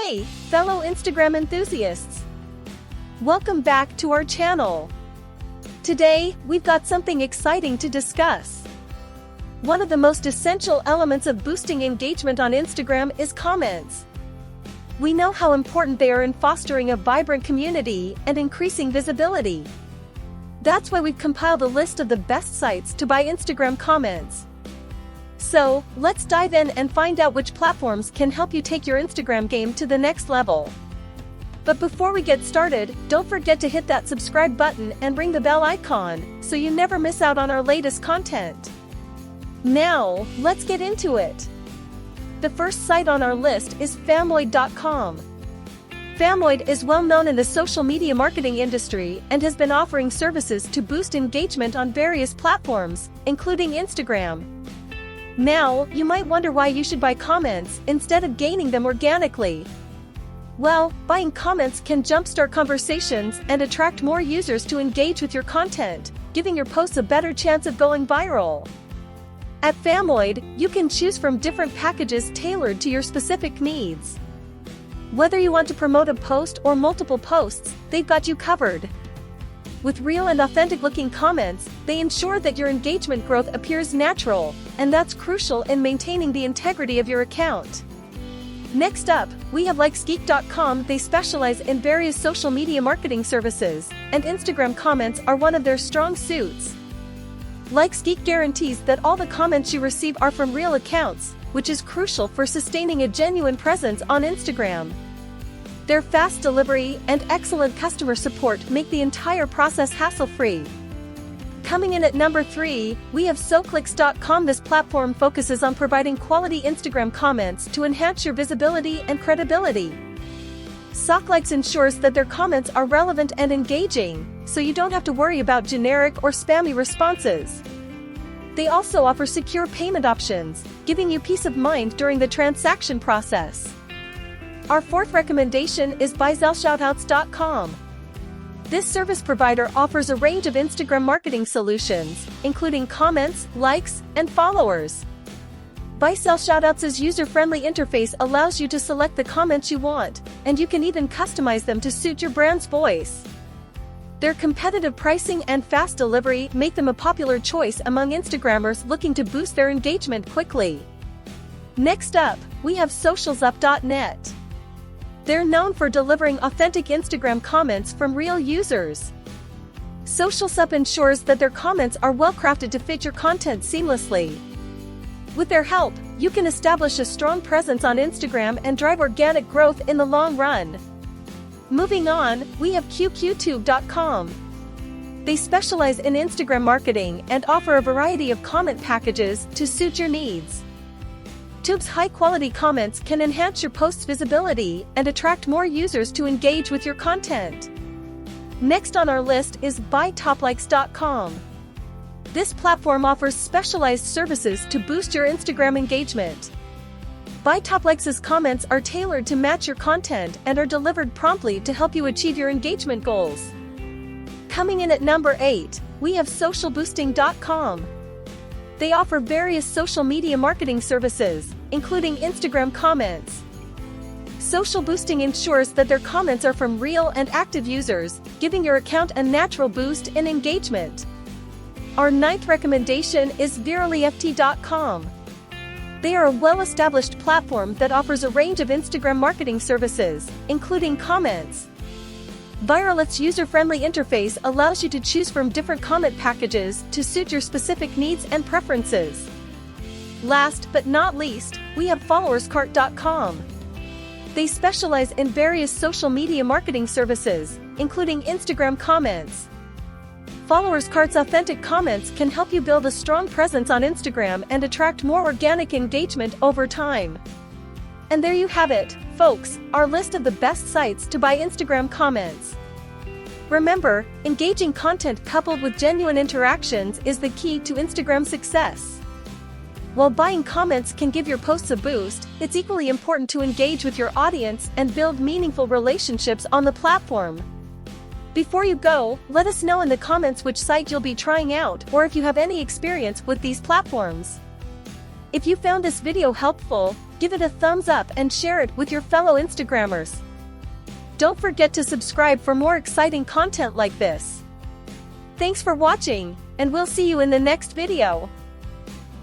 Hey, fellow Instagram enthusiasts! Welcome back to our channel. Today, we've got something exciting to discuss. One of the most essential elements of boosting engagement on Instagram is comments. We know how important they are in fostering a vibrant community and increasing visibility. That's why we've compiled a list of the best sites to buy Instagram comments. So, let's dive in and find out which platforms can help you take your Instagram game to the next level. But before we get started, don't forget to hit that subscribe button and ring the bell icon, so you never miss out on our latest content. Now, let's get into it. The first site on our list is Famoid.com. Famoid is well known in the social media marketing industry and has been offering services to boost engagement on various platforms, including Instagram. Now, you might wonder why you should buy comments instead of gaining them organically. Well, buying comments can jumpstart conversations and attract more users to engage with your content, giving your posts a better chance of going viral. At Famoid, you can choose from different packages tailored to your specific needs. Whether you want to promote a post or multiple posts, they've got you covered. With real and authentic-looking comments, they ensure that your engagement growth appears natural, and that's crucial in maintaining the integrity of your account. Next up, we have Likesgeek.com. They specialize in various social media marketing services, and Instagram comments are one of their strong suits. Likesgeek guarantees that all the comments you receive are from real accounts, which is crucial for sustaining a genuine presence on Instagram. Their fast delivery and excellent customer support make the entire process hassle-free. Coming in at number 3, we have SoClicks.com. This platform focuses on providing quality Instagram comments to enhance your visibility and credibility. SoClicks ensures that their comments are relevant and engaging, so you don't have to worry about generic or spammy responses. They also offer secure payment options, giving you peace of mind during the transaction process. Our fourth recommendation is BuySellShoutouts.com. This service provider offers a range of Instagram marketing solutions, including comments, likes, and followers. BuySellShoutouts' user-friendly interface allows you to select the comments you want, and you can even customize them to suit your brand's voice. Their competitive pricing and fast delivery make them a popular choice among Instagrammers looking to boost their engagement quickly. Next up, we have SocialsUp.net. They're known for delivering authentic Instagram comments from real users. SocialsUp ensures that their comments are well-crafted to fit your content seamlessly. With their help, you can establish a strong presence on Instagram and drive organic growth in the long run. Moving on, we have QQTube.com. They specialize in Instagram marketing and offer a variety of comment packages to suit your needs. Tube's high-quality comments can enhance your post's visibility and attract more users to engage with your content. Next on our list is BuyTopLikes.com. This platform offers specialized services to boost your Instagram engagement. BuyTopLikes' comments are tailored to match your content and are delivered promptly to help you achieve your engagement goals. Coming in at number 8, we have SocialBoosting.com. They offer various social media marketing services, including Instagram comments. Social Boosting ensures that their comments are from real and active users, giving your account a natural boost in engagement. Our ninth recommendation is VirallyFT.com. They are a well-established platform that offers a range of Instagram marketing services, including comments. Virally's user-friendly interface allows you to choose from different comment packages to suit your specific needs and preferences. Last but not least, we have FollowersCart.com. They specialize in various social media marketing services, including Instagram comments. FollowersCart's authentic comments can help you build a strong presence on Instagram and attract more organic engagement over time. And there you have it, folks, our list of the best sites to buy Instagram comments. Remember, engaging content coupled with genuine interactions is the key to Instagram success. While buying comments can give your posts a boost, it's equally important to engage with your audience and build meaningful relationships on the platform. Before you go, let us know in the comments which site you'll be trying out or if you have any experience with these platforms. If you found this video helpful, give it a thumbs up and share it with your fellow Instagrammers. Don't forget to subscribe for more exciting content like this. Thanks for watching, and we'll see you in the next video.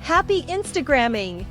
Happy Instagramming!